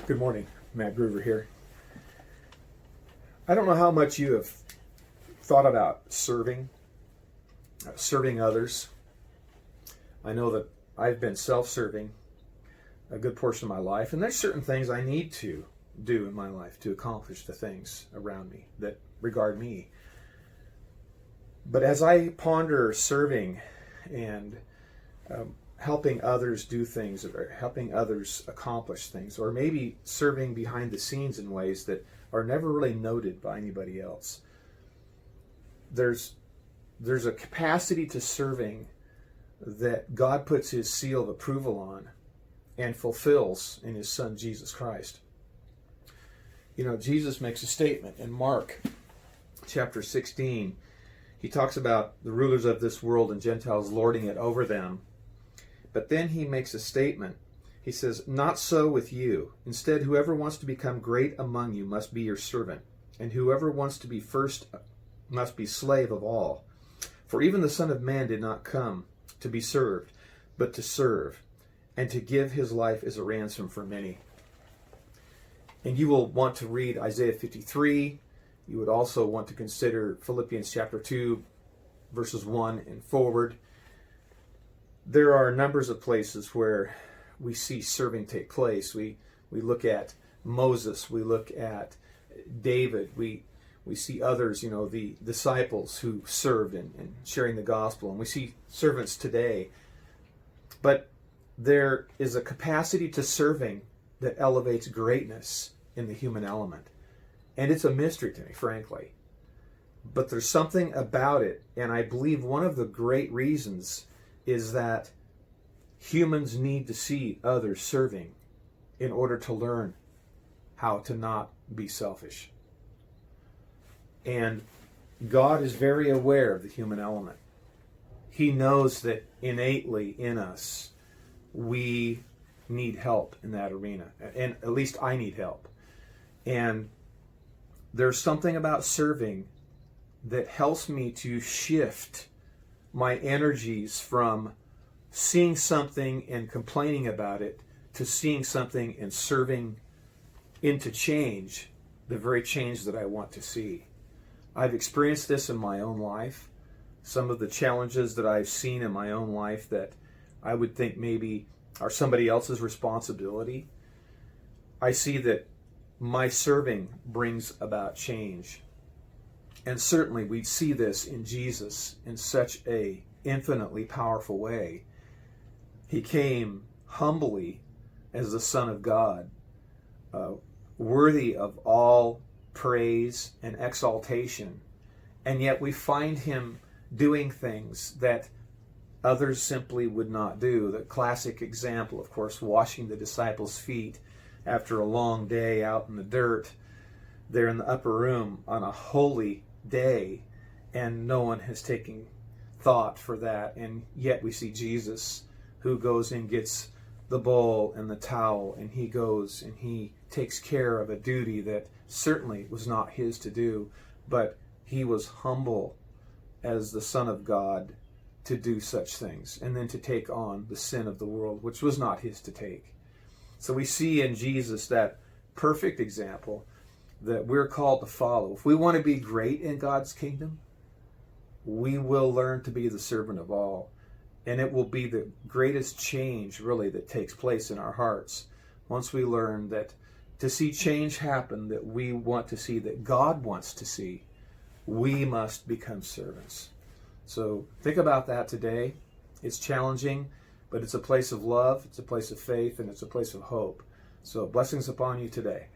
Good morning, Matt Groover here. I don't know how much you have thought about serving others. I know that I've been self-serving a good portion of my life, and there's certain things I need to do in my life to accomplish the things around me that regard me. But as I ponder serving and helping others do things, or helping others accomplish things, or maybe serving behind the scenes in ways that are never really noted by anybody else, there's a capacity to serving that God puts his seal of approval on and fulfills in his son Jesus Christ. You know, Jesus makes a statement in Mark chapter 16. He talks about the rulers of this world and Gentiles lording it over them. But then he makes a statement. He says, "Not so with you. Instead, whoever wants to become great among you must be your servant, and whoever wants to be first must be slave of all. For even the Son of Man did not come to be served, but to serve, and to give his life as a ransom for many." And you will want to read Isaiah 53. You would also want to consider Philippians chapter 2, verses 1 and forward. There are numbers of places where we see serving take place. We look at Moses, we look at David, we see others, the disciples who served in sharing the gospel, and we see servants today. But there is a capacity to serving that elevates greatness in the human element. And it's a mystery to me, frankly. But there's something about it, and I believe one of the great reasons is that humans need to see others serving in order to learn how to not be selfish. And God is very aware of the human element. He knows that innately in us, we need help in that arena. And at least I need help. And there's something about serving that helps me to shift my energies from seeing something and complaining about it to seeing something and serving into change, the very change that I want to see. I've experienced this in my own life. Some of the challenges that I've seen in my own life that I would think maybe are somebody else's responsibility, I see that my serving brings about change. And certainly we see this in Jesus in such a infinitely powerful way. He came humbly as the Son of God, worthy of all praise and exaltation. And yet we find him doing things that others simply would not do. The classic example, of course, washing the disciples' feet after a long day out in the dirt there in the upper room on a holy day, and no one has taken thought for that. And yet we see Jesus, who goes and gets the bowl and the towel, and he goes and he takes care of a duty that certainly was not his to do, but he was humble as the Son of God to do such things, and then to take on the sin of the world, which was not his to take. So we see in Jesus that perfect example that we're called to follow. If we want to be great in God's kingdom, we will learn to be the servant of all. And it will be the greatest change, really, that takes place in our hearts once we learn that to see change happen that we want to see, that God wants to see, we must become servants. So think about that today. It's challenging, but it's a place of love, it's a place of faith, and it's a place of hope. So blessings upon you today.